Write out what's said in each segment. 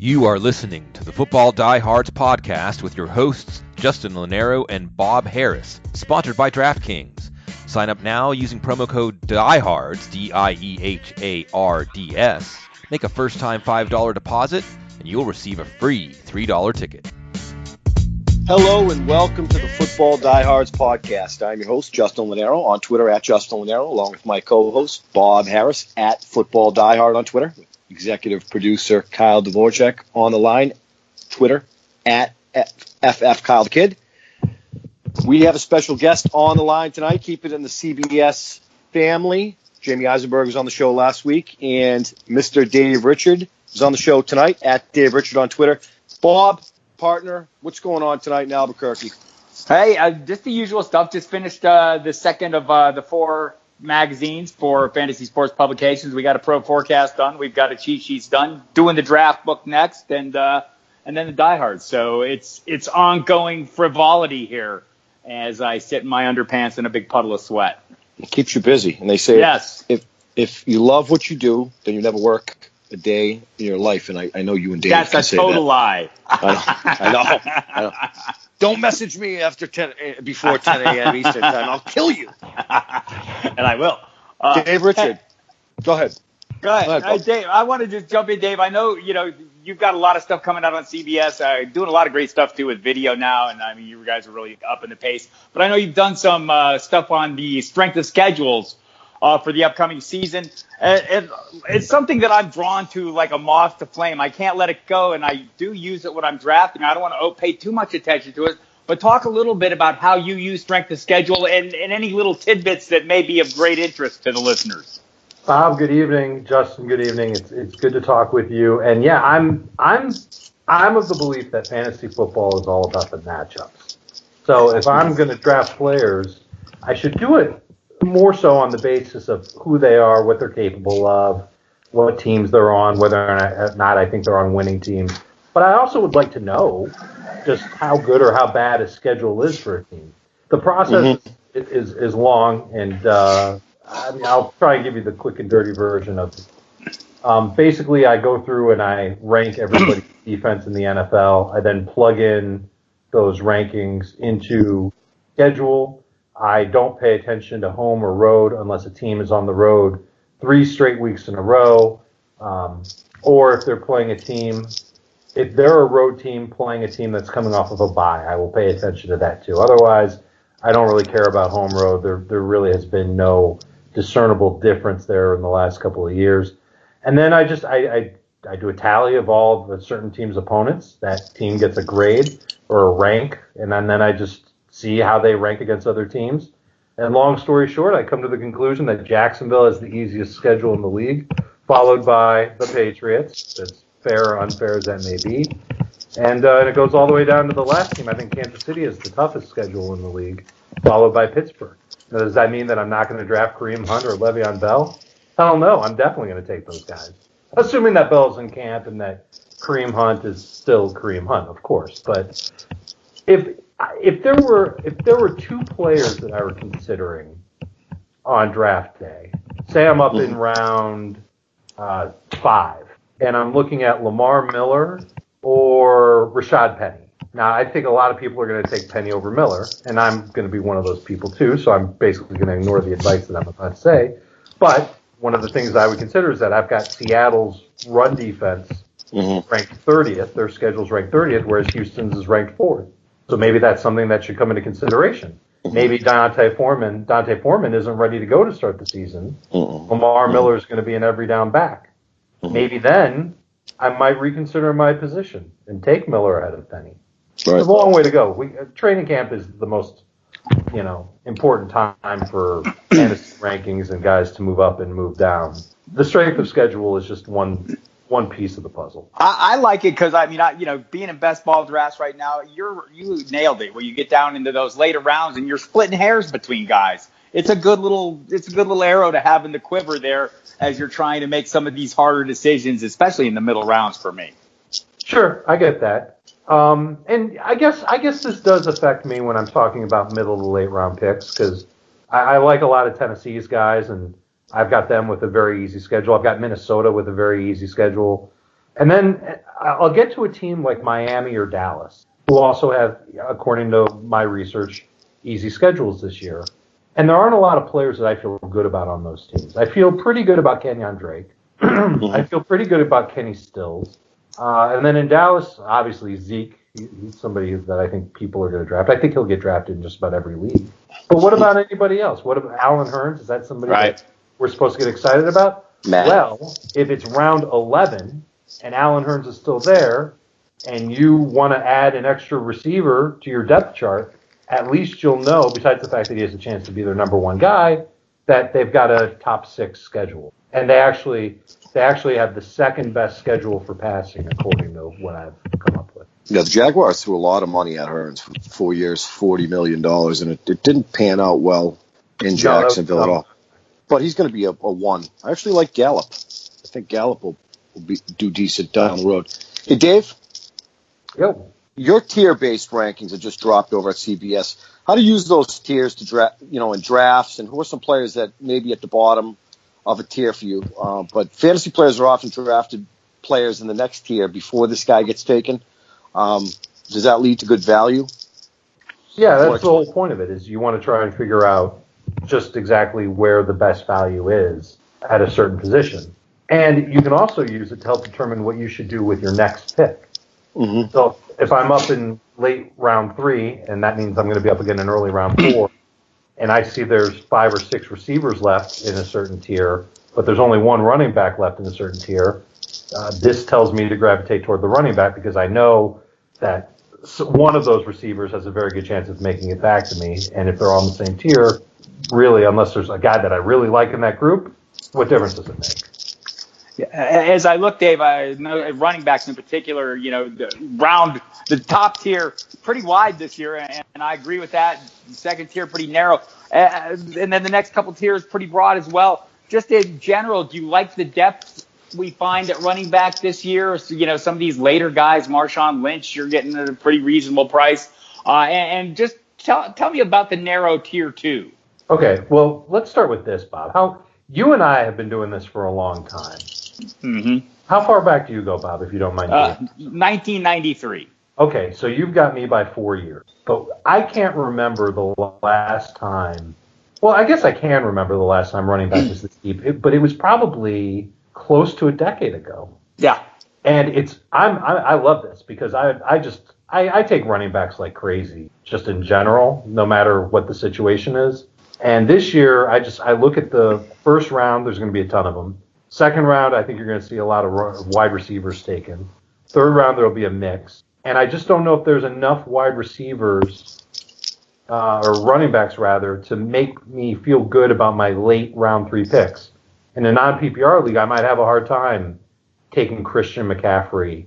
You are listening to the Football Diehards podcast with your hosts, Justin Lonero and Bob Harris, sponsored by DraftKings. Sign up now using promo code Diehards, DIEHARDS. Make a first-time $5 deposit, and you'll receive a free $3 ticket. Hello and welcome to the Football Diehards podcast. I'm your host, Justin Lonero, on Twitter at Justin Lonero, along with my co-host, Bob Harris, at Football Diehard on Twitter. Executive producer Kyle Dvorchak on the line, Twitter at FF Kyle the Kid. We have a special guest on the line tonight. Keep it in the CBS family. Jamie Eisenberg was on the show last week, and Mr. Dave Richard is on the show tonight at Dave Richard on Twitter. Bob, partner, what's going on tonight in Albuquerque? Hey, just the usual stuff. Just finished the second of the four magazines for Fantasy Sports Publications. We got a pro forecast done. We've got a cheat sheets done. Doing the draft book next, and then the Diehards. So it's ongoing frivolity here as I sit in my underpants in a big puddle of sweat. It keeps you busy, and they say yes. If you love what you do, then you never work a day in your life. And I know you and Dave. That's a total lie. I know. Don't message me before 10 a.m. Eastern time. I'll kill you. And I will. Dave Richard, go ahead. Go ahead, Dave. I want to just jump in, Dave. I know you've got a lot of stuff coming out on CBS. Doing a lot of great stuff too with video now, and I mean you guys are really up in the pace. But I know you've done some stuff on the strength of schedules for the upcoming season. It's something that I'm drawn to like a moth to flame. I can't let it go, and I do use it when I'm drafting. I don't want to pay too much attention to it, but talk a little bit about how you use strength of schedule and any little tidbits that may be of great interest to the listeners. Bob, good evening. Justin, good evening. It's good to talk with you. And yeah, I'm of the belief that fantasy football is all about the matchups. So if I'm going to draft players, I should do it more so on the basis of who they are, what they're capable of, what teams they're on, whether or not I think they're on winning teams. But I also would like to know just how good or how bad a schedule is for a team. The process is long, and I'll try and give you the quick and dirty version of it. Basically, I go through and I rank everybody's defense in the NFL. I then plug in those rankings into schedule. I don't pay attention to home or road unless a team is on the road 3 straight weeks in a row, or if they're playing a team. If they're a road team playing a team that's coming off of a bye, I will pay attention to that too. Otherwise, I don't really care about home road. There really has been no discernible difference there in the last couple of years. And then I do a tally of all the certain team's opponents. That team gets a grade or a rank, and then I just see how they rank against other teams. And long story short, I come to the conclusion that Jacksonville has the easiest schedule in the league, followed by the Patriots. As fair or unfair as that may be. And it goes all the way down to the last team. I think Kansas City has the toughest schedule in the league, followed by Pittsburgh. Now, does that mean that I'm not going to draft Kareem Hunt or Le'Veon Bell? Hell no, I'm definitely going to take those guys. Assuming that Bell's in camp and that Kareem Hunt is still Kareem Hunt, of course. But if there were 2 players that I were considering on draft day, say I'm up in round 5, and I'm looking at Lamar Miller or Rashad Penny. Now, I think a lot of people are going to take Penny over Miller, and I'm going to be one of those people too, so I'm basically going to ignore the advice that I'm about to say. But one of the things I would consider is that I've got Seattle's run defense ranked 30th. Their schedule's ranked 30th, whereas Houston's is ranked 4th. So maybe that's something that should come into consideration. Maybe Dante Foreman isn't ready to go to start the season. Lamar Miller is going to be an every down back. Maybe then I might reconsider my position and take Miller ahead of Penny. Right. It's a long way to go. Training camp is the most, important time for fantasy rankings and guys to move up and move down. The strength of schedule is just one piece of the puzzle. I like it because being in best ball drafts right now, you nailed it. Where you get down into those later rounds and you're splitting hairs between guys. It's a good little arrow to have in the quiver there as you're trying to make some of these harder decisions, especially in the middle rounds for me. Sure, I get that. And I guess this does affect me when I'm talking about middle to late round picks because I like a lot of Tennessee's guys, and I've got them with a very easy schedule. I've got Minnesota with a very easy schedule. And then I'll get to a team like Miami or Dallas, who also have, according to my research, easy schedules this year. And there aren't a lot of players that I feel good about on those teams. I feel pretty good about Kenyon Drake. I feel pretty good about Kenny Stills. And then in Dallas, obviously Zeke, he's somebody that I think people are going to draft. I think he'll get drafted in just about every league. But what about anybody else? What about Alan Hearns? Is that somebody that we're supposed to get excited about? Matt. Well, if it's round 11 and Alan Hearns is still there and you want to add an extra receiver to your depth chart, at least you'll know, besides the fact that he has a chance to be their number one guy, that they've got a top 6 schedule. And they actually have the second best schedule for passing, according to what I've come up with. Yeah, the Jaguars threw a lot of money at Hearns for 4 years, $40 million, and it didn't pan out well in Jacksonville at all. But he's going to be a 1. I actually like Gallup. I think Gallup will do decent down the road. Hey, Dave? Yo. Your tier-based rankings have just dropped over at CBS. How do you use those tiers to draft, in drafts, and who are some players that may be at the bottom of a tier for you? But fantasy players are often drafted players in the next tier before this guy gets taken. Does that lead to good value? Yeah, that's the whole point of it, is you want to try and figure out just exactly where the best value is at a certain position. And you can also use it to help determine what you should do with your next pick. Mm-hmm. So if I'm up in late round 3, and that means I'm going to be up again in early round 4, and I see there's 5 or 6 receivers left in a certain tier, but there's only 1 running back left in a certain tier, this tells me to gravitate toward the running back because I know that one of those receivers has a very good chance of making it back to me. And if they're all in the same tier, really, unless there's a guy that I really like in that group, what difference does it make? Yeah, as I look, Dave, I know running backs in particular, the top tier pretty wide this year, and I agree with that. The second tier pretty narrow, and then the next couple tiers pretty broad as well. Just in general, do you like the depth we find at running back this year? So, some of these later guys, Marshawn Lynch, you're getting at a pretty reasonable price, and just tell me about the narrow tier 2. Okay, well, let's start with this, Bob. You and I have been doing this for a long time. Mm-hmm. How far back do you go, Bob, if you don't mind? 1993. Okay, so you've got me by 4 years. But I can't remember the last time. Well, I guess I can remember the last time running back was this deep, but it was probably close to a decade ago. Yeah. And I love this because I take running backs like crazy, just in general, no matter what the situation is. And this year, I look at the first round, there's going to be a ton of them. Second round, I think you're going to see a lot of wide receivers taken. Third round, there'll be a mix. And I just don't know if there's enough wide receivers, or running backs rather, to make me feel good about my late round 3 picks. In a non-PPR league, I might have a hard time taking Christian McCaffrey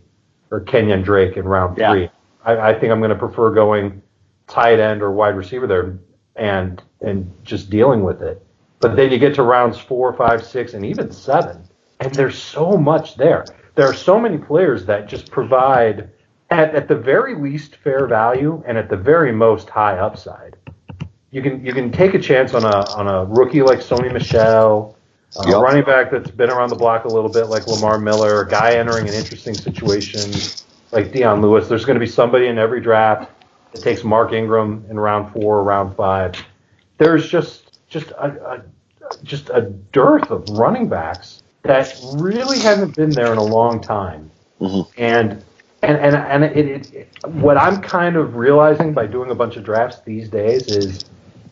or Kenyon Drake in round 3. Yeah. I think I'm going to prefer going tight end or wide receiver there and just dealing with it. But then you get to rounds 4, 5, 6, and even 7, and there's so much there. There are so many players that just provide, at the very least, fair value, and at the very most, high upside. You can take a chance on a rookie like Sony Michel, a running back that's been around the block a little bit like Lamar Miller, a guy entering an interesting situation like Dion Lewis. There's going to be somebody in every draft that takes Mark Ingram in round 4 or round 5. There's just a dearth of running backs that really hasn't been there in a long time. Mm-hmm. And what I'm kind of realizing by doing a bunch of drafts these days is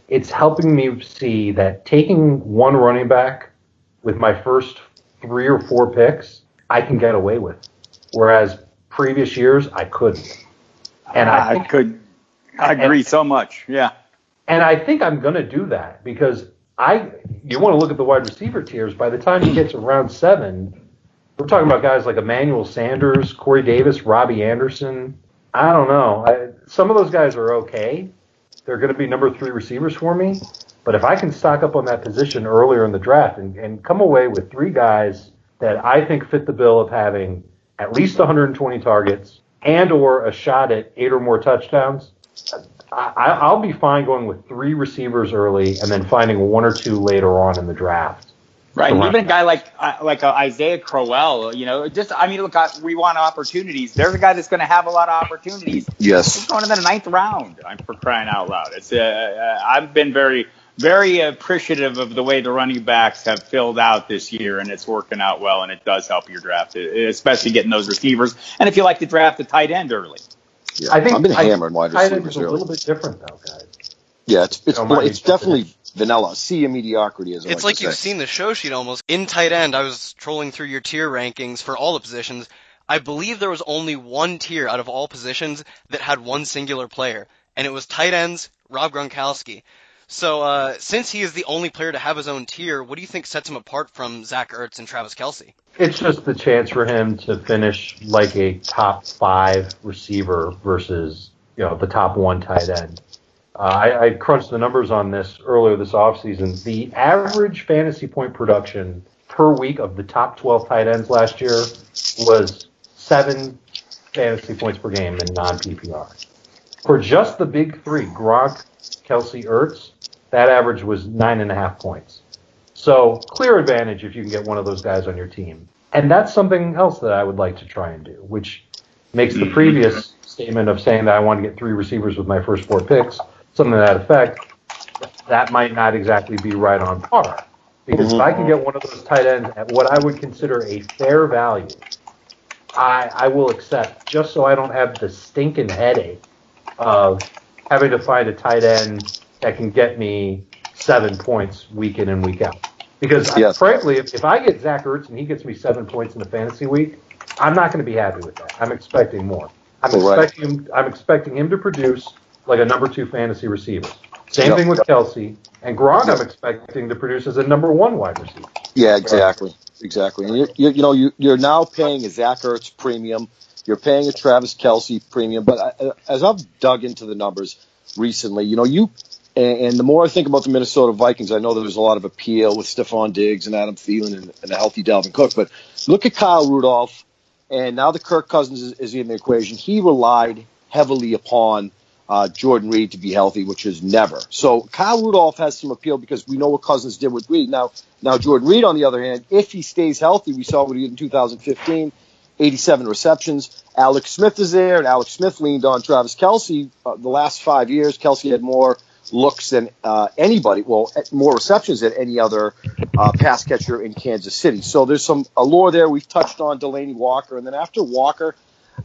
it's helping me see that taking one running back with my first 3 or 4 picks, I can get away with. Whereas previous years, I couldn't. And I agree so much. Yeah. And I think I'm going to do that because you want to look at the wide receiver tiers. By the time you get to round 7, we're talking about guys like Emmanuel Sanders, Corey Davis, Robbie Anderson. I don't know. Some of those guys are okay. They're going to be number 3 receivers for me. But if I can stock up on that position earlier in the draft and come away with 3 guys that I think fit the bill of having at least 120 targets and or a shot at 8 or more touchdowns, I'll be fine going with 3 receivers early and then finding 1 or 2 later on in the draft Right, and even a guy like Isaiah Crowell, look, we want opportunities. There's a guy that's going to have a lot of opportunities. Yes. He's going in the 9th round. I'm for crying out loud. It's I've been very, very appreciative of the way the running backs have filled out this year, and it's working out well, and it does help your draft, especially getting those receivers. And if you like to draft a tight end early. Yeah, I've been hammered wide receivers early. A little bit different though, guys. Yeah, it's definitely vanilla. Sea of mediocrity, as it's like you've seen the show sheet almost. In tight end, I was trolling through your tier rankings for all the positions. I believe there was only one tier out of all positions that had one singular player, and it was tight ends, Rob Gronkowski. So since he is the only player to have his own tier, what do you think sets him apart from Zach Ertz and Travis Kelce? It's just the chance for him to finish like a top 5 receiver versus the top 1 tight end. I crunched the numbers on this earlier this offseason. The average fantasy point production per week of the top 12 tight ends last year was 7 fantasy points per game in non-PPR. For just the big 3, Gronk, Kelce, Ertz, that average was 9.5 points. So clear advantage if you can get one of those guys on your team. And that's something else that I would like to try and do, which makes the previous statement of saying that I want to get 3 receivers with my first 4 picks, something to that effect, that might not exactly be right on par. Because if I can get one of those tight ends at what I would consider a fair value, I will accept, just so I don't have the stinking headache of having to find a tight end that can get me 7 points week in and week out. Because frankly, if I get Zach Ertz and he gets me 7 points in a fantasy week, I'm not going to be happy with that. I'm expecting more. I'm expecting him to produce like a number 2 fantasy receiver. Same thing with Kelce. And Gronk, I'm expecting to produce as a number 1 wide receiver. Yeah, exactly. And you're now paying a Zach Ertz premium. You're paying a Travis Kelce premium. But as I've dug into the numbers recently, and the more I think about the Minnesota Vikings, I know there was a lot of appeal with Stephon Diggs and Adam Thielen and a healthy Dalvin Cook. But look at Kyle Rudolph, and now that Kirk Cousins is in the equation, he relied heavily upon Jordan Reed to be healthy, which is never. So Kyle Rudolph has some appeal because we know what Cousins did with Reed. Now Jordan Reed, on the other hand, if he stays healthy, we saw what he did in 2015, 87 receptions. Alex Smith is there, and Alex Smith leaned on Travis Kelce. The last 5 years, Kelce had more looks than anybody, more receptions than any other pass catcher in Kansas City. So there's some allure there. We've touched on Delaney Walker, and then after Walker,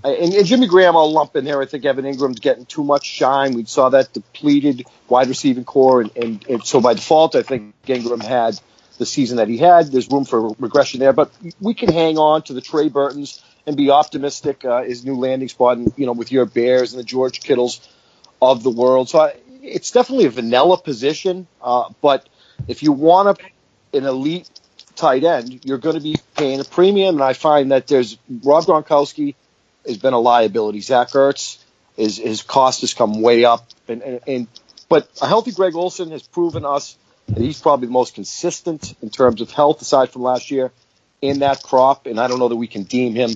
and Jimmy Graham I'll lump in there. I think Evan Ingram's getting too much shine. We saw that depleted wide receiving core, and so by default, I think Ingram had the season that he had. There's room for regression there, but we can hang on to the Trey Burtons and be optimistic, his new landing spot, and, with your Bears and the George Kittles of the world. So it's definitely a vanilla position, but if you want an elite tight end, you're going to be paying a premium, and I find that there's Rob Gronkowski has been a liability. Zach Ertz, his cost has come way up, but a healthy Greg Olsen has proven us that he's probably the most consistent in terms of health, aside from last year, in that crop, and I don't know that we can deem him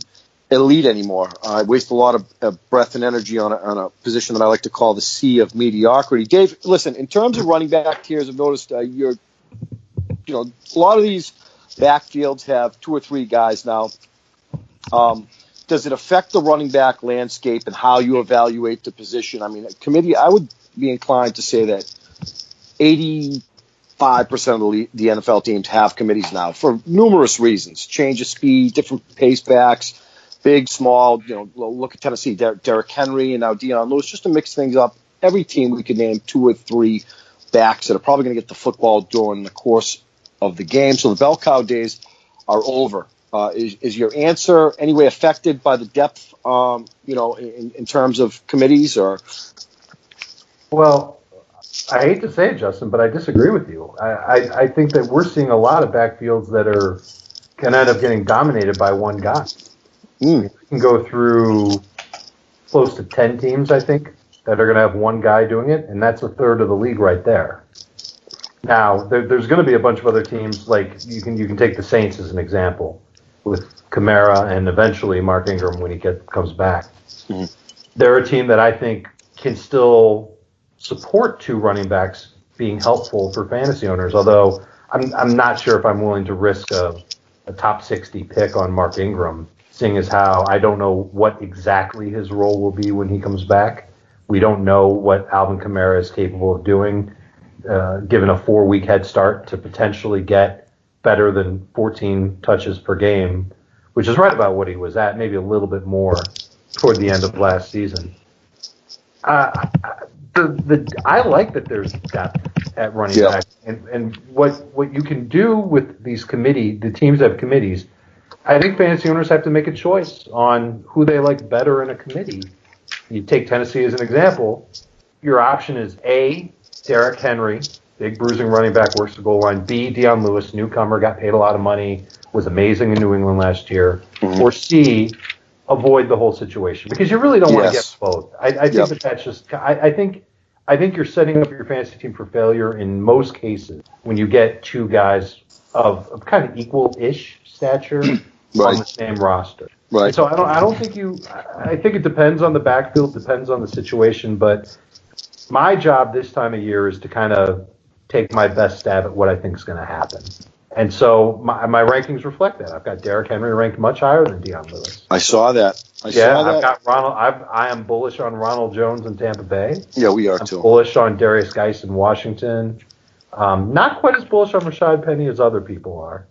elite anymore. I waste a lot of breath and energy on a position that I like to call the sea of mediocrity. Dave, listen, in terms of running back tiers, I've noticed a lot of these backfields have 2 or 3 guys now. Does it affect the running back landscape and how you evaluate the position? I mean, committee, I would be inclined to say that 85% of the NFL teams have committees now for numerous reasons. Change of speed, different pace backs, big, small, look at Tennessee, Derrick Henry, and now Deion Lewis, just to mix things up. Every team we could name 2 or 3 backs that are probably going to get the football during the course of the game. So the bell cow days are over. Is your answer anyway affected by the depth, in terms of committees? Or? Well, I hate to say it, Justin, but I disagree with you. I think that we're seeing a lot of backfields that can end up getting dominated by one guy. We can go through close to 10 teams, I think, that are going to have one guy doing it, and that's a third of the league right there. Now, there's going to be a bunch of other teams, like you can take the Saints as an example, with Kamara and eventually Mark Ingram when he comes back. Mm-hmm. They're a team that I think can still support 2 running backs being helpful for fantasy owners, although I'm not sure if I'm willing to risk a top 60 pick on Mark Ingram, seeing as how I don't know what exactly his role will be when he comes back. We don't know what Alvin Kamara is capable of doing, given a 4-week head start to potentially get better than 14 touches per game, which is right about what he was at, maybe a little bit more toward the end of last season. I like that there's depth at running back, and what you can do with these the teams that have committees. I think fantasy owners have to make a choice on who they like better in a committee. You take Tennessee as an example. Your option is A, Derrick Henry, big bruising running back, works the goal line. B, Deion Lewis, newcomer, got paid a lot of money, was amazing in New England last year. Mm-hmm. Or C, avoid the whole situation, because you really don't want to get both. I think that's just. I think you're setting up your fantasy team for failure in most cases when you get two guys of kind of equal-ish stature on the same roster. Right. And so I don't think you. I think it depends on the backfield, depends on the situation. But my job this time of year is to kind of take my best stab at what I think is going to happen. And so my rankings reflect that. I've got Derrick Henry ranked much higher than Deion Lewis. I saw that. I've got Ronald. I am bullish on Ronald Jones in Tampa Bay. Yeah, we are too. Bullish on Darius Geis in Washington. Not quite as bullish on Rashad Penny as other people are.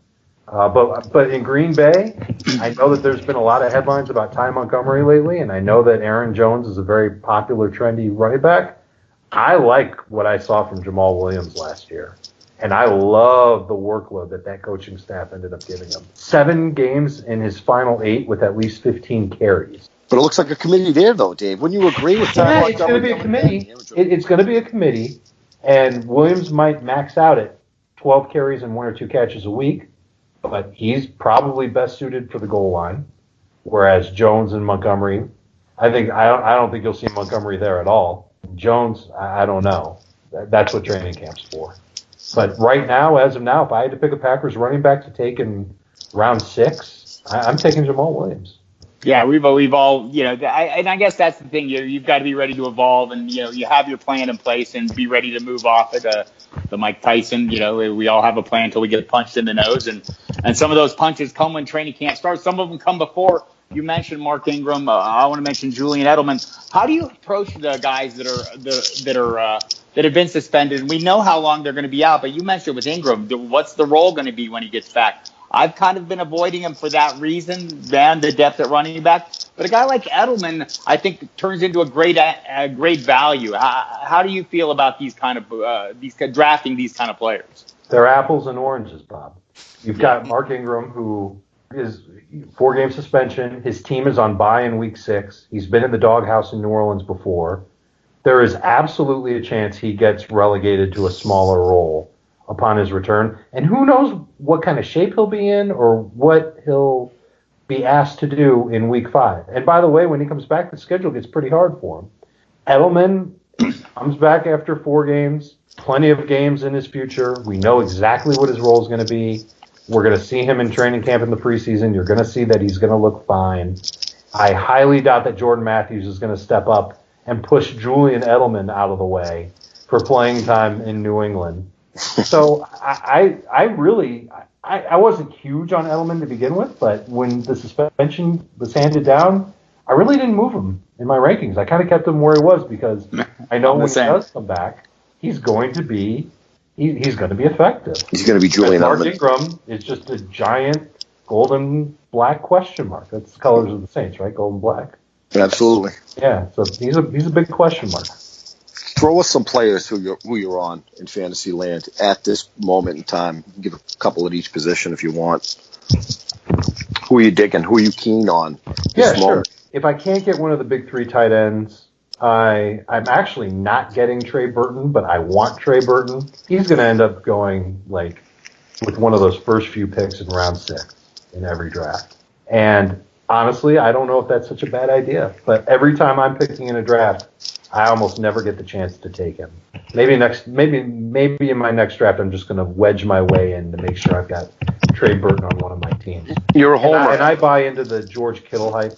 But in Green Bay, I know that there's been a lot of headlines about Ty Montgomery lately, and I know that Aaron Jones is a very popular, trendy running back. I like what I saw from Jamal Williams last year. And I love the workload that coaching staff ended up giving him. 7 games in his final 8 with at least 15 carries. But it looks like a committee there, though, Dave. Wouldn't you agree with that? Yeah, it's going to be a committee. It's going to be a committee. And Williams might max out at 12 carries and 1 or 2 catches a week. But he's probably best suited for the goal line. Whereas Jones and Montgomery, I don't think you'll see Montgomery there at all. Jones, I don't know. That's what training camp's for. But right now, as of now, if I had to pick a Packers running back to take in round 6, I'm taking Jamal Williams. Yeah, we've all, I guess that's the thing. You've got to be ready to evolve, and you have your plan in place and be ready to move off it. The Mike Tyson, we all have a plan until we get punched in the nose, and some of those punches come when training camp starts. Some of them come before. You mentioned Mark Ingram. I want to mention Julian Edelman. How do you approach the guys that have been suspended? And we know how long they're going to be out, but you mentioned with Ingram, what's the role going to be when he gets back? I've kind of been avoiding him for that reason, than the depth at running back. But a guy like Edelman, I think, turns into a great value. How do you feel about these kind of drafting these kind of players? They're apples and oranges, Bob. You've got Mark Ingram, who is 4-game suspension. His team is on bye in week 6. He's been in the doghouse in New Orleans before. There is absolutely a chance he gets relegated to a smaller role upon his return. And who knows what kind of shape he'll be in or what he'll be asked to do in week 5. And by the way, when he comes back, the schedule gets pretty hard for him. Edelman comes back after 4 games, plenty of games in his future. We know exactly what his role is going to be. We're going to see him in training camp in the preseason. You're going to see that he's going to look fine. I highly doubt that Jordan Matthews is going to step up and push Julian Edelman out of the way for playing time in New England. So I wasn't huge on Edelman to begin with, but when the suspension was handed down, I really didn't move him in my rankings. I kind of kept him where he was because I know when he does come back, he's going to be effective. He's going to be Julian Mark Edelman. Ingram is just a giant golden black question mark. That's the colors of the Saints, right? Gold and black. Absolutely. Yeah, so he's a big question mark. Throw us some players who you're on in fantasy land at this moment in time. Give a couple at each position if you want. Who are you digging? Who are you keen on? Yeah, sure. If I can't get one of the big 3 tight ends, I'm actually not getting Trey Burton, but I want Trey Burton. He's going to end up going with one of those first few picks in round 6 in every draft. And honestly, I don't know if that's such a bad idea. But every time I'm picking in a draft, I almost never get the chance to take him. Maybe in my next draft, I'm just going to wedge my way in to make sure I've got Trey Burton on one of my teams. You're a homer. And I buy into the George Kittle hype.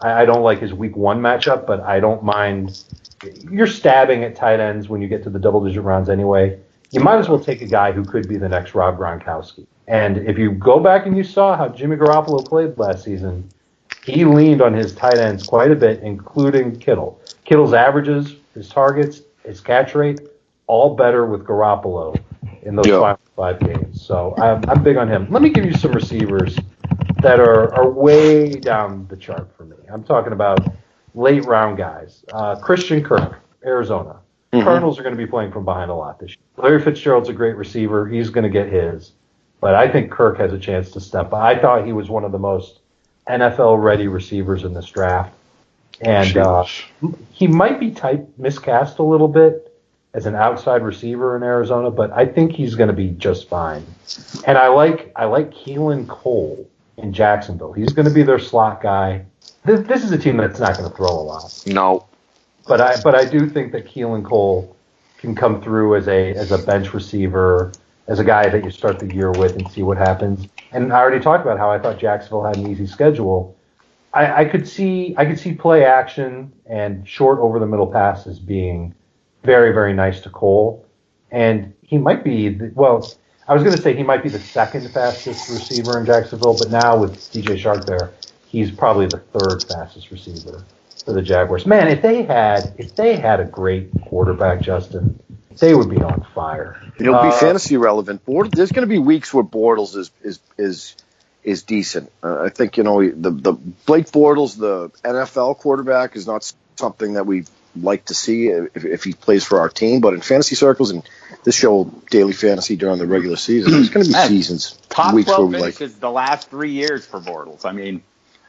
I don't like his week 1 matchup, but I don't mind. You're stabbing at tight ends when you get to the double-digit rounds anyway. you might as well take a guy who could be the next Rob Gronkowski. And if you go back and you saw how Jimmy Garoppolo played last season, he leaned on his tight ends quite a bit, including Kittle. Kittle's averages, his targets, his catch rate, all better with Garoppolo in those final 5 games. So I'm big on him. Let me give you some receivers that are way down the chart for me. I'm talking about late round guys. Christian Kirk, Arizona. Cardinals are going to be playing from behind a lot this year. Larry Fitzgerald's a great receiver. He's going to get his. But I think Kirk has a chance to step up. I thought he was one of the most NFL-ready receivers in this draft. And he might be miscast a little bit as an outside receiver in Arizona, but I think he's going to be just fine. And I like Keelan Cole in Jacksonville. He's going to be their slot guy. This is a team that's not going to throw a lot. No. But I do think that Keelan Cole can come through as a bench receiver, as a guy that you start the year with and see what happens. And I already talked about how I thought Jacksonville had an easy schedule. I could see play action and short over the middle passes being very, very nice to Cole. And he might be I was going to say he might be the second fastest receiver in Jacksonville, but now with DJ Shark there, he's probably the third fastest receiver for the Jaguars. Man, if they had a great quarterback, Justin, they would be on fire. It'll be fantasy relevant. There's going to be weeks where Bortles is decent. I think the Blake Bortles, the NFL quarterback, is not something that we like to see if he plays for our team. But in fantasy circles and this show daily fantasy during the regular season, there's going to be seasons, top weeks 12 where we finishes the last 3 years for Bortles. I mean,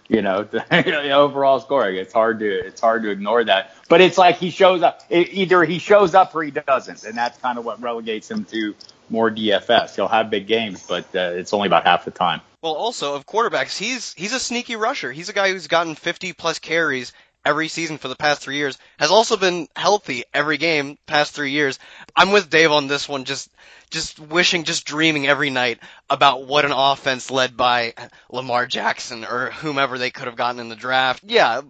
the overall scoring, it's hard to ignore that. But it's like he shows up. Either he shows up or he doesn't, and that's kind of what relegates him to more DFS. He'll have big games, but it's only about half the time. Well, also, of quarterbacks, he's a sneaky rusher. He's a guy who's gotten 50-plus carries every season for the past 3 years, has also been healthy every game past 3 years. I'm with Dave on this one, just dreaming every night about what an offense led by Lamar Jackson or whomever they could have gotten in the draft. Yeah,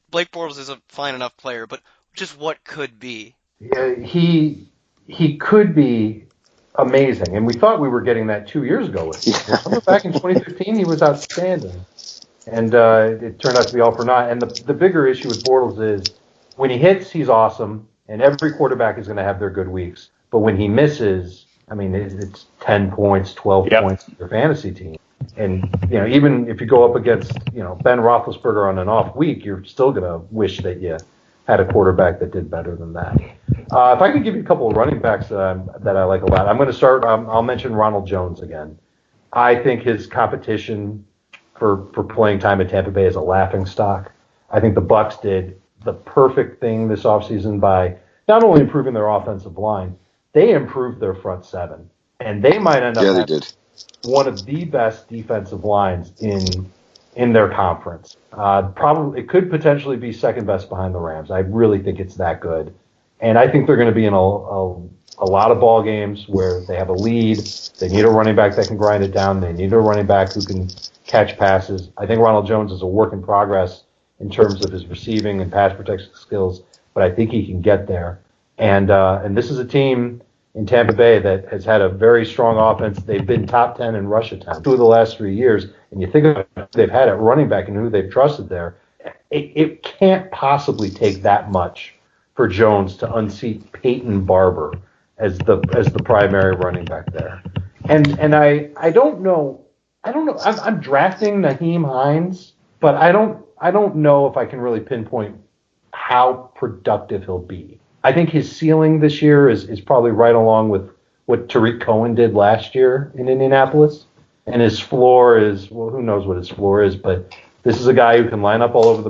Blake Bortles is a fine enough player, but just what could be? Yeah, he could be amazing, and we thought we were getting that 2 years ago with him. Remember back in 2015, he was outstanding. And it turned out to be all for naught. And the bigger issue with Bortles is when he hits, he's awesome, and every quarterback is going to have their good weeks. But when he misses, I mean, it's 10 points, 12 points to your fantasy team. And, even if you go up against, Ben Roethlisberger on an off week, you're still going to wish that you had a quarterback that did better than that. If I could give you a couple of running backs that I like a lot, I'm going to start. I'll mention Ronald Jones again. I think his competition for playing time at Tampa Bay is a laughing stock. I think the Bucs did the perfect thing this offseason by not only improving their offensive line, they improved their front seven. And they might end up having one of the best defensive lines in their conference. Probably it could potentially be second best behind the Rams. I really think it's that good. And I think they're going to be in a lot of ball games where they have a lead. They need a running back that can grind it down. They need a running back who can catch passes. I think Ronald Jones is a work in progress in terms of his receiving and pass protection skills, but I think he can get there. And this is a team in Tampa Bay that has had a very strong offense. They've been top 10 in rush attempts 2 of the last 3 years. And you think of who they've had at running back and who they've trusted there. It can't possibly take that much for Jones to unseat Peyton Barber as the primary running back there. And I don't know. I'm drafting Nyheim Hines, but I don't know if I can really pinpoint how productive he'll be. I think his ceiling this year is probably right along with what Tariq Cohen did last year in Indianapolis. And his floor is, well, who knows what his floor is, but this is a guy who can line up all over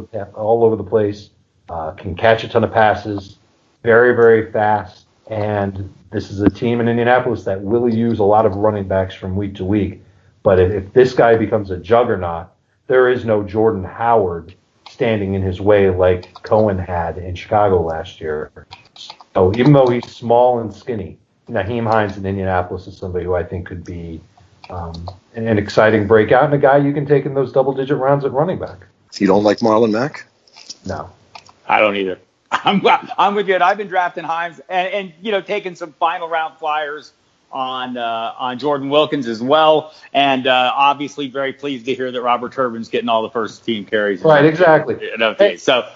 the place, can catch a ton of passes, very, very fast. And this is a team in Indianapolis that will use a lot of running backs from week to week. But if this guy becomes a juggernaut, there is no Jordan Howard standing in his way like Cohen had in Chicago last year. So even though he's small and skinny, Nyheim Hines in Indianapolis is somebody who I think could be an exciting breakout and a guy you can take in those double-digit rounds at running back. You don't like Marlon Mack? No. I don't either. I'm with you. I've been drafting Himes and taking some final round flyers on Jordan Wilkins as well. And obviously very pleased to hear that Robert Turbin's getting all the first team carries. Right, exactly. So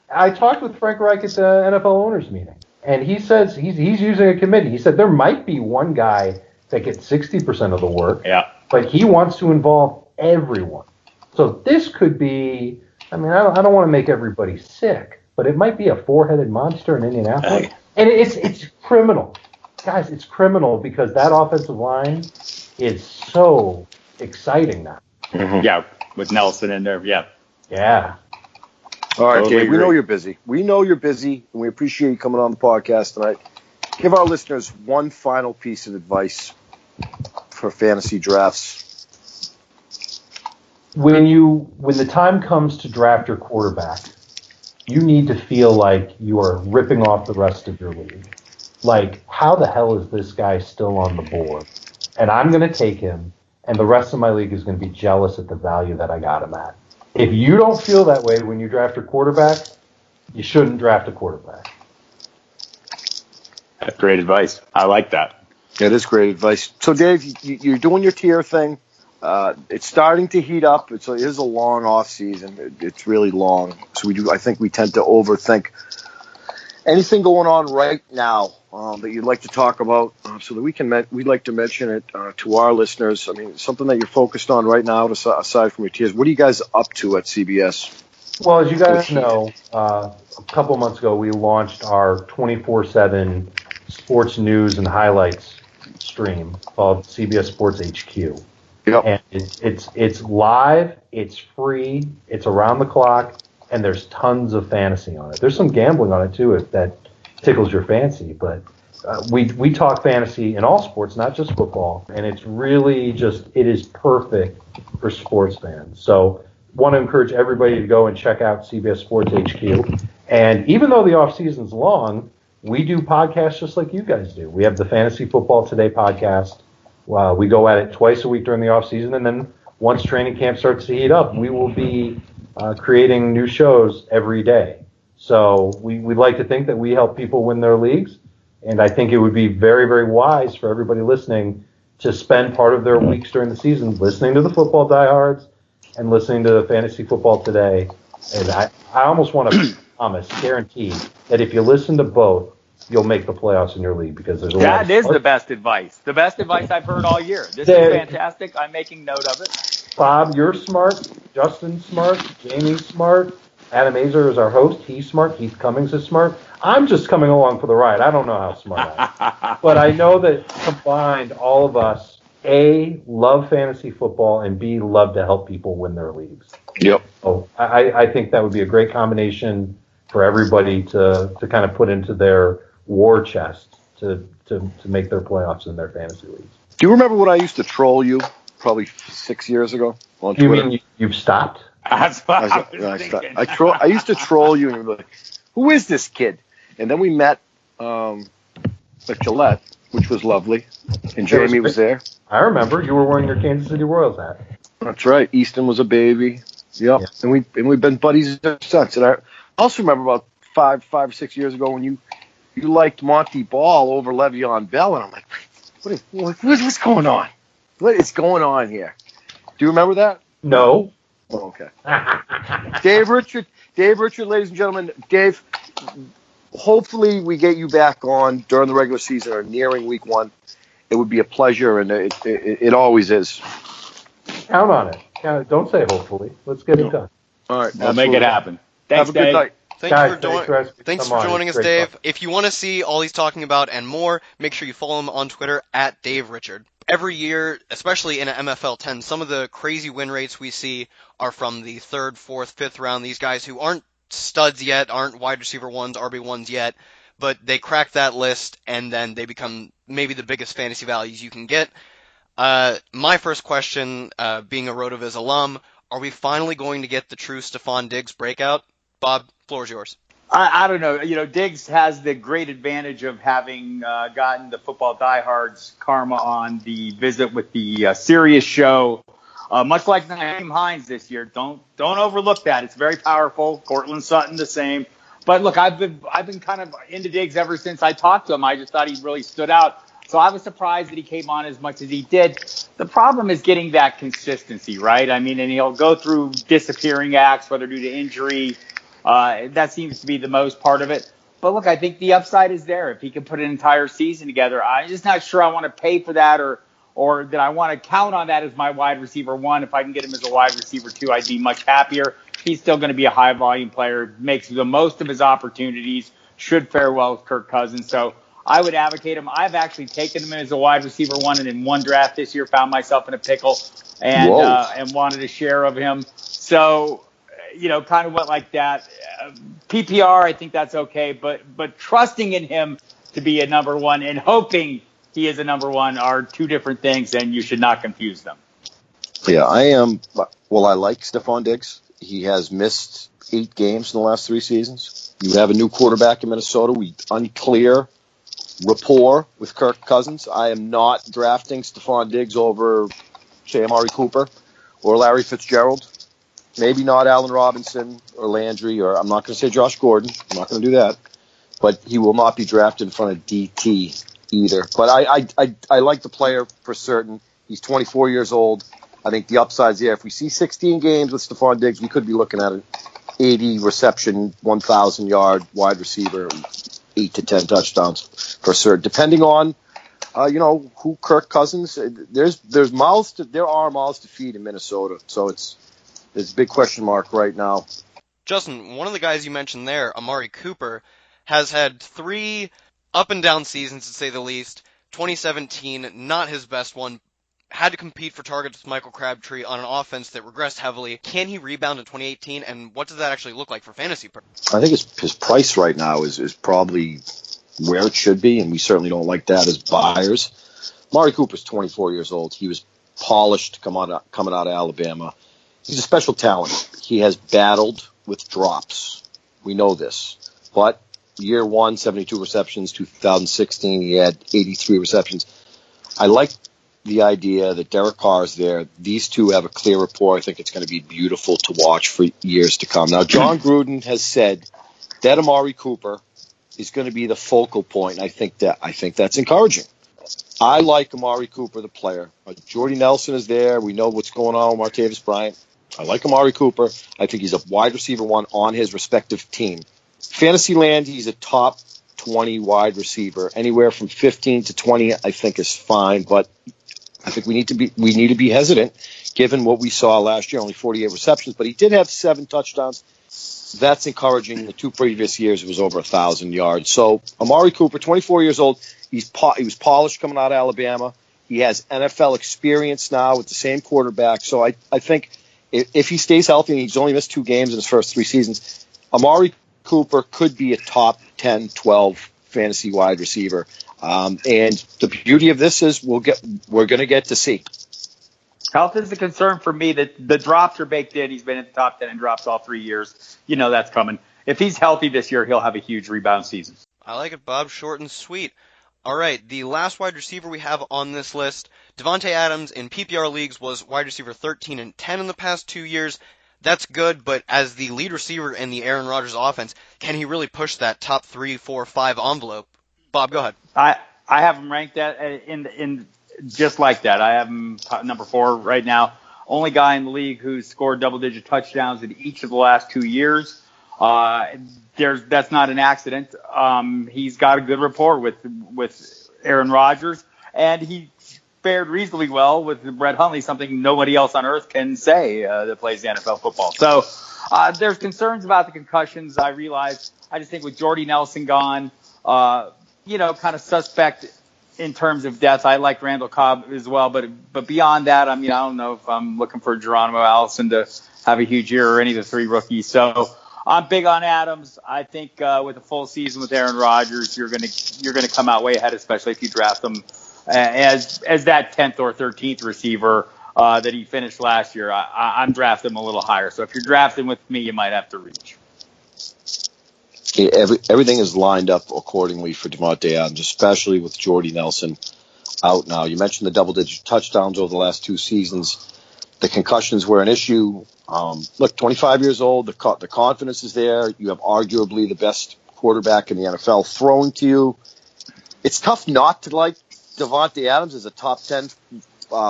I talked with Frank Reich at the NFL owners meeting, and he says he's using a committee. He said there might be one guy that gets 60% of the work, but he wants to involve everyone. So this could be, I don't want to make everybody sick, but it might be a four-headed monster in Indianapolis. And it's criminal. Guys, it's criminal because that offensive line is so exciting now. Mm-hmm. Yeah, with Nelson in there, yeah. All right, Totally Dave, we agree. know you're busy. And we appreciate you coming on the podcast tonight. Give our listeners one final piece of advice for fantasy drafts. When the time comes to draft your quarterback, you need to feel like you are ripping off the rest of your league. Like, how the hell is this guy still on the board? And I'm going to take him, and the rest of my league is going to be jealous at the value that I got him at. If you don't feel that way when you draft a quarterback, you shouldn't draft a quarterback. That's great advice. I like that. That is great advice. So, Dave, you're doing your tier thing. It's starting to heat up. It is a long off season. It's really long. So I think we tend to overthink anything going on right now that you'd like to talk about, so that we'd like to mention it to our listeners. I mean, something that you're focused on right now, aside from your tiers. What are you guys up to at CBS? Well, as you guys know, a couple months ago we launched our 24/7 sports news and highlights stream called CBS Sports HQ. Yep. And it's live, it's free, it's around the clock, and there's tons of fantasy on it. There's some gambling on it too, if that tickles your fancy. But we talk fantasy in all sports, not just football, and it's really it is perfect for sports fans. So want to encourage everybody to go and check out CBS Sports HQ. And even though the off season's long, we do podcasts just like you guys do. We have the Fantasy Football Today podcast. We go at it twice a week during the off season, and then once training camp starts to heat up, we will be creating new shows every day. So we like to think that we help people win their leagues, and I think it would be very, very wise for everybody listening to spend part of their weeks during the season listening to the Football Diehards and listening to the Fantasy Football Today. And I almost want to promise, guaranteed, that if you listen to both, you'll make the playoffs in your league because there's a lot That of is the best advice. The best advice I've heard all year. This is fantastic. I'm making note of it. Bob, you're smart. Justin's smart. Jamie's smart. Adam Azer is our host. He's smart. Keith Cummings is smart. I'm just coming along for the ride. I don't know how smart I am. But I know that combined, all of us, A, love fantasy football, and B, love to help people win their leagues. Yep. So I think that would be a great combination for everybody to kind of put into their war chest to make their playoffs in their fantasy leagues. Do you remember when I used to troll you probably 6 years ago on Twitter? You mean you've stopped? That's what I was thinking. I used to troll you and you'd be like, who is this kid? And then we met at Gillette, which was lovely, and Jamie was there. I remember you were wearing your Kansas City Royals hat. That's right. Easton was a baby. Yep. Yeah. And we've been buddies ever since. And I also remember about 5 or 6 years ago when you liked Monty Ball over Le'Veon Bell, and I'm like, what's going on? What is going on here? Do you remember that? No. Oh, okay. Dave Richard, ladies and gentlemen. Dave, hopefully we get you back on during the regular season or nearing week 1. It would be a pleasure, and it always is. Count on it. Don't say hopefully. Let's get it done. All right. We'll make it happen. Thanks, Have a good night. Thanks for joining us, Dave. Fun. If you want to see all he's talking about and more, make sure you follow him on Twitter at Dave Richard. Every year, especially in MFL 10, some of the crazy win rates we see are from the 3rd, 4th, 5th round. These guys who aren't studs yet, aren't wide receiver 1s, RB1s yet, but they crack that list and then they become maybe the biggest fantasy values you can get. My first question, being a RotoViz alum, are we finally going to get the true Stephon Diggs breakout? Bob, floor is yours. I don't know. Diggs has the great advantage of having gotten the Football Diehards karma on the visit with the Sirius show, much like Nyheim Hines this year. Don't overlook that. It's very powerful. Cortland Sutton the same. But look, I've been kind of into Diggs ever since I talked to him. I just thought he really stood out. So I was surprised that he came on as much as he did. The problem is getting that consistency, right? I mean, and he'll go through disappearing acts, whether due to injury. That seems to be the most part of it. But look, I think the upside is there. If he can put an entire season together, I'm just not sure I want to pay for that or that I want to count on that as my wide receiver one. If I can get him as a wide receiver two, I'd be much happier. He's still going to be a high volume player, makes the most of his opportunities, should fare well with Kirk Cousins. So I would advocate him. I've actually taken him as a wide receiver one, and in one draft this year found myself in a pickle and wanted a share of him. So, kind of went like that. PPR, I think that's okay, but trusting in him to be a number one and hoping he is a number one are two different things, and you should not confuse them. Yeah, I am. Well, I like Stephon Diggs. He has missed 8 games in the last 3 seasons. You have a new quarterback in Minnesota. Unclear rapport with Kirk Cousins. I am not drafting Stephon Diggs over, say, Amari Cooper or Larry Fitzgerald. Maybe not Allen Robinson or Landry, or I'm not going to say Josh Gordon. I'm not going to do that. But he will not be drafted in front of DT either. But I like the player for certain. He's 24 years old. I think the upside's there. If we see 16 games with Stephon Diggs, we could be looking at an 80 reception, 1,000-yard wide receiver, 8 to 10 touchdowns for certain. Depending on, who Kirk Cousins. There are mouths to feed in Minnesota. So it's a big question mark right now. Justin, one of the guys you mentioned there, Amari Cooper, has had 3 up and down seasons, to say the least. 2017, not his best one. Had to compete for targets with Michael Crabtree on an offense that regressed heavily. Can he rebound in 2018, and what does that actually look like for fantasy purposes? I think his price right now is probably where it should be, and we certainly don't like that as buyers. Amari Cooper's 24 years old. He was polished coming out of Alabama. He's a special talent. He has battled with drops. We know this. But year 1, 72 receptions. 2016, he had 83 receptions. I like the idea that Derek Carr is there. These two have a clear rapport. I think it's going to be beautiful to watch for years to come. Now, John Gruden has said that Amari Cooper is going to be the focal point. I think that's encouraging. I like Amari Cooper, the player. Jordy Nelson is there. We know what's going on with Martavis Bryant. I like Amari Cooper. I think he's a wide receiver one on his respective team. Fantasyland, he's a top 20 wide receiver. Anywhere from 15 to 20, I think, is fine. But I think we need to be hesitant, given what we saw last year, only 48 receptions. But he did have 7 touchdowns. That's encouraging. The 2 previous years, it was over 1,000 yards. So Amari Cooper, 24 years old. He was polished coming out of Alabama. He has NFL experience now with the same quarterback. So I think if he stays healthy, and he's only missed 2 games in his first 3 seasons, Amari Cooper could be a top 10, 12 fantasy wide receiver. And the beauty of this is we're going to get to see. Health is a concern for me. That the drops are baked in. He's been in the top 10 and drops all 3 years. That's coming. If he's healthy this year, he'll have a huge rebound season. I like it, Bob. Short and sweet. All right, the last wide receiver we have on this list, Davante Adams in PPR leagues was wide receiver 13 and 10 in the past 2 years. That's good, but as the lead receiver in the Aaron Rodgers offense, can he really push that top 3, 4, 5 envelope? Bob, go ahead. I have him ranked in just like that. I have him number 4 right now. Only guy in the league who's scored double-digit touchdowns in each of the last 2 years. That's not an accident. He's got a good rapport with Aaron Rodgers, and he fared reasonably well with Brett Hundley, something nobody else on earth can say that plays the NFL football. So there's concerns about the concussions. I realize. I just think with Jordy Nelson gone, kind of suspect in terms of death. I like Randall Cobb as well, but beyond that, I don't know if I'm looking for Geronimo Allison to have a huge year or any of the 3 rookies. So I'm big on Adams. I think with a full season with Aaron Rodgers, you're gonna come out way ahead, especially if you draft him as that 10th or 13th receiver that he finished last year. I'm drafting him a little higher. So if you're drafting with me, you might have to reach. Everything is lined up accordingly for Davante Adams, especially with Jordy Nelson out now. You mentioned the double-digit touchdowns over the last 2 seasons. The concussions were an issue. Look, 25 years old, the confidence is there. You have arguably the best quarterback in the NFL throwing to you. It's tough not to like Davante Adams as a top 10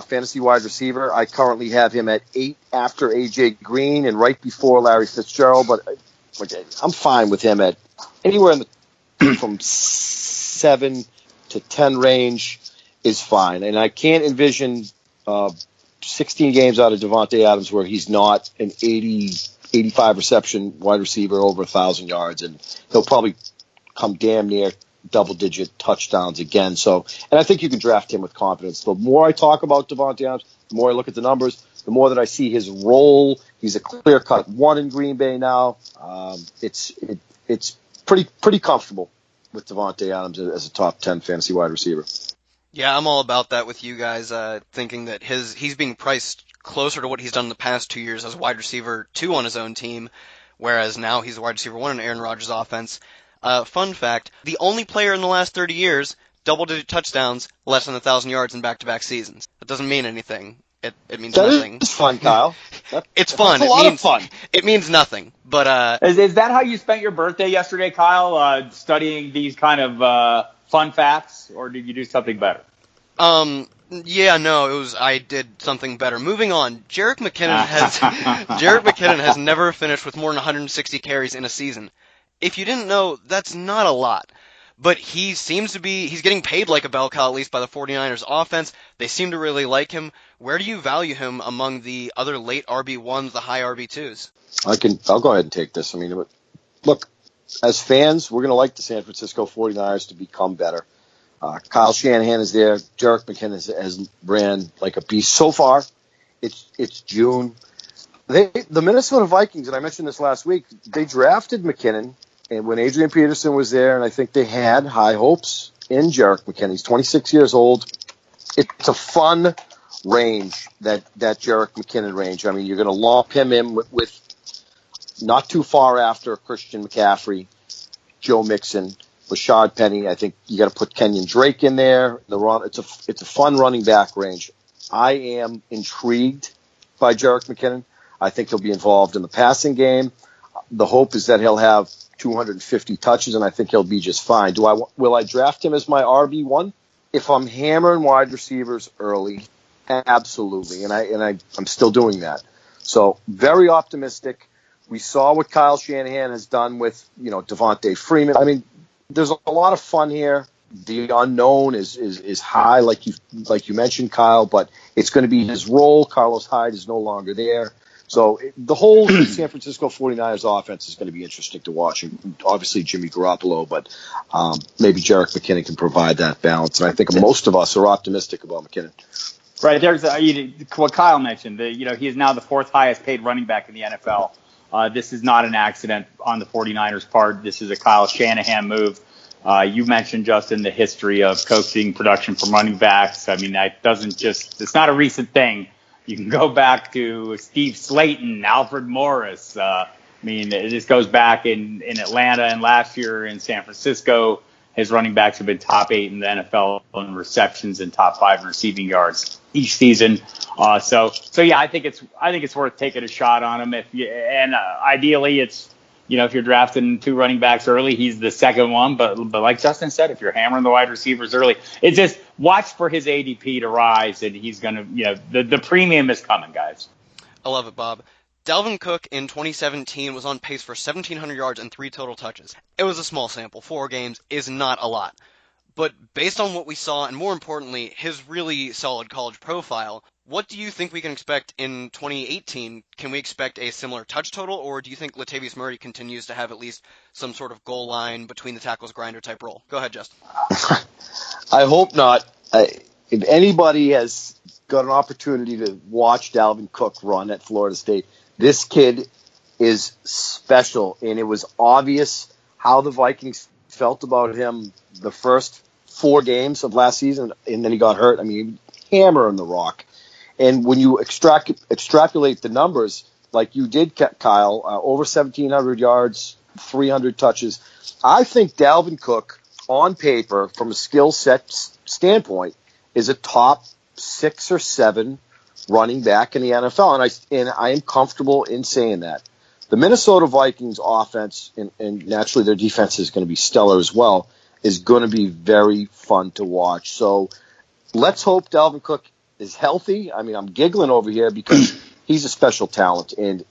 fantasy wide receiver. I currently have him at 8 after A.J. Green and right before Larry Fitzgerald, but I'm fine with him at anywhere in the from 7 to 10 range is fine. And I can't envision 16 games out of Davante Adams where he's not an 85 reception wide receiver over 1,000 yards, and he'll probably come damn near double-digit touchdowns again. So, and I think you can draft him with confidence. The more I talk about Davante Adams, the more I look at the numbers, the more that I see his role. He's a clear-cut one in Green Bay now. It's pretty comfortable with Davante Adams as a top 10 fantasy wide receiver. Yeah, I'm all about that with you guys, thinking that he's being priced closer to what he's done in the past 2 years as wide receiver 2 on his own team, whereas now he's a wide receiver 1 in Aaron Rodgers' offense. Fun fact, the only player in the last 30 years, double-digit touchdowns, less than 1,000 yards in back-to-back seasons. That doesn't mean anything. It means nothing. It's fun, Kyle. It's fun. It's a lot of fun. It means nothing. But is that how you spent your birthday yesterday, Kyle? Studying these kind of fun facts, or did you do something better? Yeah, no, I did something better. Moving on, Jerick McKinnon has never finished with more than 160 carries in a season. If you didn't know, that's not a lot. But he's getting paid like a bell cow, at least by the 49ers offense. They seem to really like him. Where do you value him among the other late RB1s, the high RB2s? I'll go ahead and take this. I mean, look, as fans, we're going to like the San Francisco 49ers to become better. Kyle Shanahan is there. Jerick McKinnon has ran like a beast. So far, it's June. The Minnesota Vikings, and I mentioned this last week, they drafted McKinnon, and when Adrian Peterson was there, and I think they had high hopes in Jerick McKinnon. He's 26 years old. It's a fun range, that Jerick McKinnon range. I mean, you're going to lump him in with not too far after Christian McCaffrey, Joe Mixon, Rashad Penny. I think you got to put Kenyon Drake in there. It's a fun running back range. I am intrigued by Jerick McKinnon. I think he'll be involved in the passing game. The hope is that he'll have 250 touches, and I think he'll be just fine. Will I draft him as my RB1? If I'm hammering wide receivers early, absolutely, and I'm still doing that. So very optimistic. We saw what Kyle Shanahan has done with Devontae Freeman. I mean, there's a lot of fun here. The unknown is high, like you mentioned, Kyle, but it's going to be his role. Carlos Hyde is no longer there. So the whole San Francisco 49ers offense is going to be interesting to watch. And obviously Jimmy Garoppolo, but maybe Jerick McKinnon can provide that balance. And I think most of us are optimistic about McKinnon. Right. There's what Kyle mentioned. He is now the 4th highest paid running back in the NFL. This is not an accident on the 49ers' part. This is a Kyle Shanahan move. You mentioned, Justin, the history of coaching production from running backs. I mean, it's not a recent thing. You can go back to Steve Slayton, Alfred Morris. It just goes back in Atlanta, and last year in San Francisco, his running backs have been top 8 in the NFL in receptions and top 5 in receiving yards each season. So yeah, I think it's worth taking a shot on him. Ideally, it's if you're drafting 2 running backs early, he's the second one. But like Justin said, if you're hammering the wide receivers early, it's just watch for his ADP to rise, and he's gonna the premium is coming, guys. I love it, Bob. Dalvin Cook in 2017 was on pace for 1,700 yards and 3 total touches. It was a small sample. 4 games is not a lot. But based on what we saw, and more importantly, his really solid college profile, what do you think we can expect in 2018? Can we expect a similar touch total, or do you think Latavius Murray continues to have at least some sort of goal line between the tackles grinder type role? Go ahead, Justin. I hope not. If anybody has got an opportunity to watch Dalvin Cook run at Florida State, this kid is special, and it was obvious how the Vikings felt about him the first 4 games of last season, and then he got hurt. I mean, hammering the rock. And when you extrapolate the numbers, like you did, Kyle, over 1,700 yards, 300 touches, I think Dalvin Cook, on paper, from a skill set standpoint, is a top 6 or 7 running back in the NFL, and I am comfortable in saying that. The Minnesota Vikings offense, and naturally their defense is going to be stellar as well, is going to be very fun to watch. So let's hope Dalvin Cook is healthy. I mean, I'm giggling over here because he's a special talent, and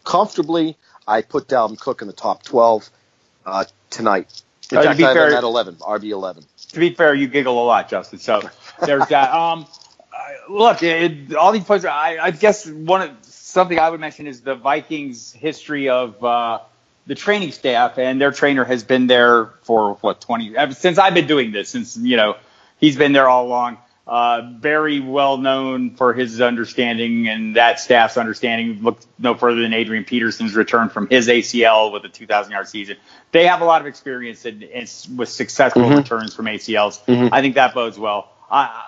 comfortably I put Dalvin Cook in the top 12 tonight. In fact, I have him at 11, RB11. To be fair, you giggle a lot, Justin. So there's that. Look, all these players. I guess something I would mention is the Vikings' history of the training staff, and their trainer has been there for 20 since I've been doing this. Since he's been there all along. Very well known for his understanding, and that staff's understanding. Look no further than Adrian Peterson's return from his ACL with a 2,000-yard season. They have a lot of experience with successful returns from ACLs. I think that bodes well.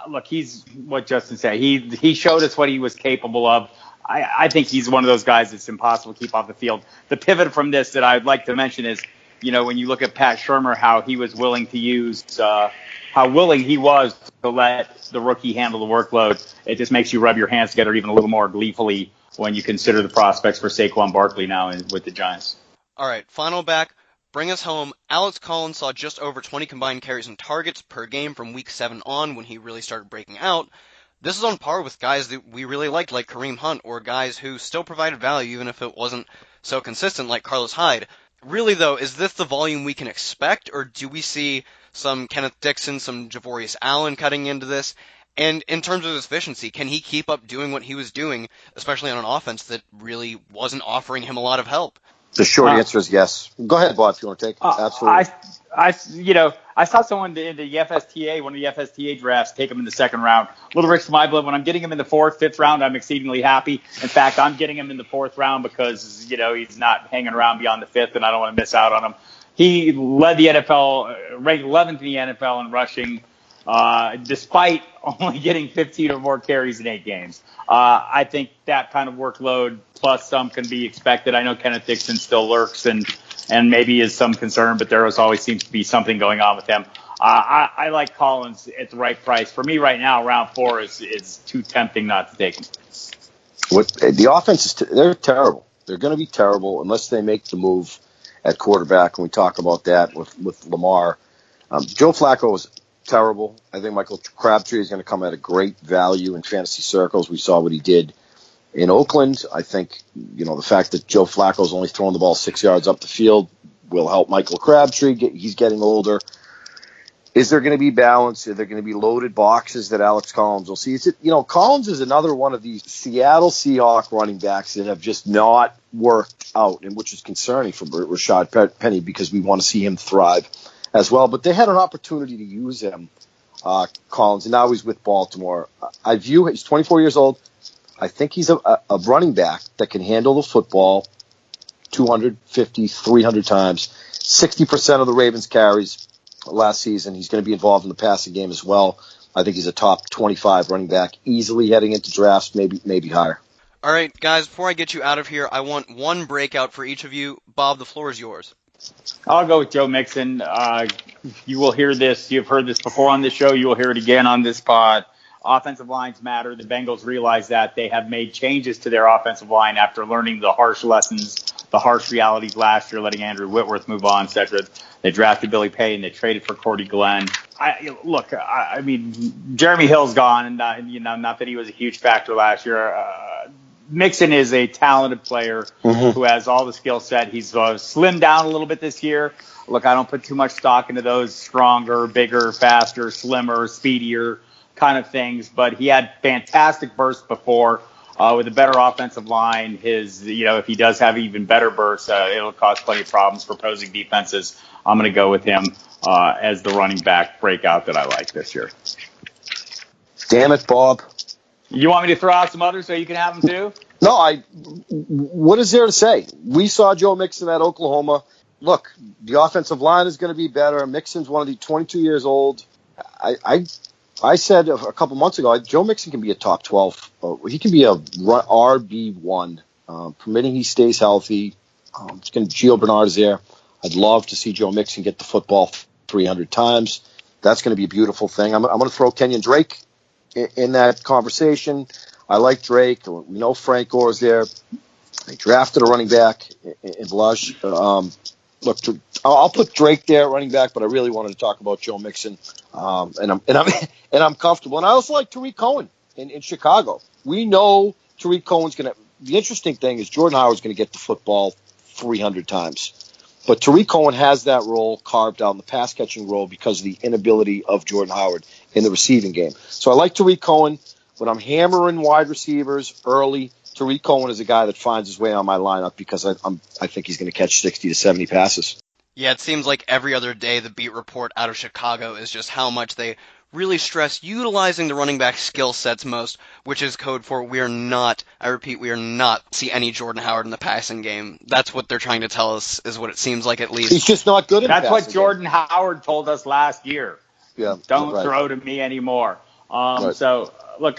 Look, he's what Justin said. He showed us what he was capable of. I think he's one of those guys that's impossible to keep off the field. The pivot from this that I'd like to mention is, when you look at Pat Shurmur, how he was willing to use, how willing he was to let the rookie handle the workload. It just makes you rub your hands together even a little more gleefully when you consider the prospects for Saquon Barkley now with the Giants. All right, final back. Bring us home. Alex Collins saw just over 20 combined carries and targets per game from week 7 on when he really started breaking out. This is on par with guys that we really liked, like Kareem Hunt, or guys who still provided value even if it wasn't so consistent, like Carlos Hyde. Really, though, is this the volume we can expect, or do we see some Kenneth Dixon, some Javorius Allen cutting into this? And in terms of his efficiency, can he keep up doing what he was doing, especially on an offense that really wasn't offering him a lot of help? The short answer is yes. Go ahead, Bob, if you want to take it. Absolutely. I saw someone in the FSTA, one of the FSTA drafts, take him in the second round. Little Rich to my blood. When I'm getting him in the 4th, 5th round, I'm exceedingly happy. In fact, I'm getting him in the 4th round because, he's not hanging around beyond the 5th, and I don't want to miss out on him. He led the NFL, ranked 11th in the NFL in rushing, despite only getting 15 or more carries in 8 games. I think that kind of workload plus some can be expected. I know Kenneth Dixon still lurks and maybe is some concern, but there always seems to be something going on with him. I like Collins at the right price. For me right now, round 4 is too tempting not to take him. The offense they're terrible. They're going to be terrible unless they make the move at quarterback, and we talk about that with Lamar. Joe Flacco was terrible. I think Michael Crabtree is going to come at a great value in fantasy circles. We saw what he did in Oakland. I think, the fact that Joe Flacco is only throwing the ball 6 yards up the field will help Michael Crabtree. He's getting older. Is there going to be balance? Are there going to be loaded boxes that Alex Collins will see? Collins is another one of these Seattle Seahawks running backs that have just not worked out, and which is concerning for Rashad Penny because we want to see him thrive as well. But they had an opportunity to use him, Collins, and now he's with Baltimore. He's 24 years old. I think he's a running back that can handle the football 250, 300 times. 60% of the Ravens carries last season. He's going to be involved in the passing game as well. I think he's a top 25 running back, easily heading into drafts, maybe higher. All right, guys, before I get you out of here, I want one breakout for each of you. Bob, the floor is yours. I'll go with Joe Mixon. You will hear this. You've heard this before on this show. You will hear it again on this pod. Offensive lines matter. The Bengals realize that. They have made changes to their offensive line after learning the harsh lessons, the harsh realities last year, letting Andrew Whitworth move on, etc. They drafted Billy Payton. They traded for Cordy Glenn. I mean, Jeremy Hill's gone, and not that he was a huge factor last year. Mixon is a talented player who has all the skill set. He's slimmed down a little bit this year. Look, I don't put too much stock into those stronger, bigger, faster, slimmer, speedier kind of things, but he had fantastic bursts before. With a better offensive line, if he does have even better bursts, it'll cause plenty of problems for opposing defenses. I'm going to go with him as the running back breakout that I like this year. Damn it, Bob. You want me to throw out some others so you can have them too? No, what is there to say? We saw Joe Mixon at Oklahoma. Look, the offensive line is going to be better. Mixon's 22 years old. I said a couple months ago, Joe Mixon can be a top 12. He can be a RB1, permitting he stays healthy. Gio Bernard is there. I'd love to see Joe Mixon get the football 300 times. That's going to be a beautiful thing. I'm going to throw Kenyon Drake in that conversation. I like Drake. We know Frank Gore's there. They drafted a running back in Blush. Look, I'll put Drake there, running back, but I really wanted to talk about Joe Mixon, and I'm comfortable. And I also like Tariq Cohen in Chicago. We know Tariq Cohen's going to. The interesting thing is Jordan Howard's going to get the football 300 times, but Tariq Cohen has that role carved out in the pass catching role because of the inability of Jordan Howard in the receiving game. So I like Tariq Cohen. When I'm hammering wide receivers early, Tariq Cohen is a guy that finds his way on my lineup because I think he's going to catch 60 to 70 passes. Yeah, it seems like every other day the beat report out of Chicago is just how much they really stress utilizing the running back skill sets most, which is code for we are not see any Jordan Howard in the passing game. That's what they're trying to tell us, is what it seems like at least. He's just not good at That's passing. what Jordan Howard told us last year. Yeah, Don't right. throw to me anymore. Right. So, look,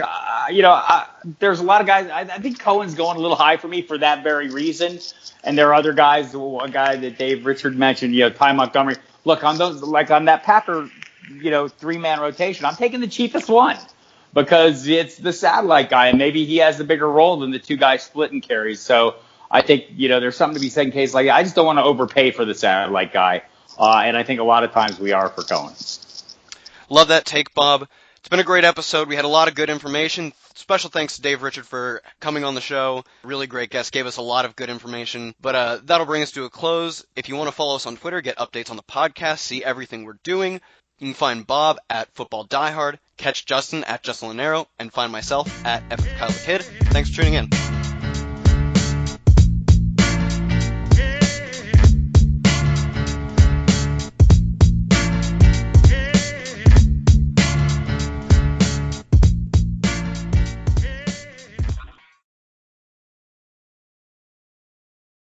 there's a lot of guys. I think Cohen's going a little high for me for that very reason. And there are other guys. A guy that Dave Richard mentioned, Ty Montgomery. Look, on those, like on that Packer, 3-man rotation, I'm taking the cheapest one because it's the satellite guy, and maybe he has a bigger role than the two guys splitting carries. So I think there's something to be said in case like I just don't want to overpay for the satellite guy, and I think a lot of times we are for Cohen. Love that take, Bob. It's been a great episode. We had a lot of good information. Special thanks to Dave Richard for coming on the show. Really great guest. Gave us a lot of good information. But that'll bring us to a close. If you want to follow us on Twitter, get updates on the podcast, see everything we're doing, you can find Bob at Football Diehard, catch Justin at Justin Lonero, and find myself at FF Kyle the Kid. Thanks for tuning in.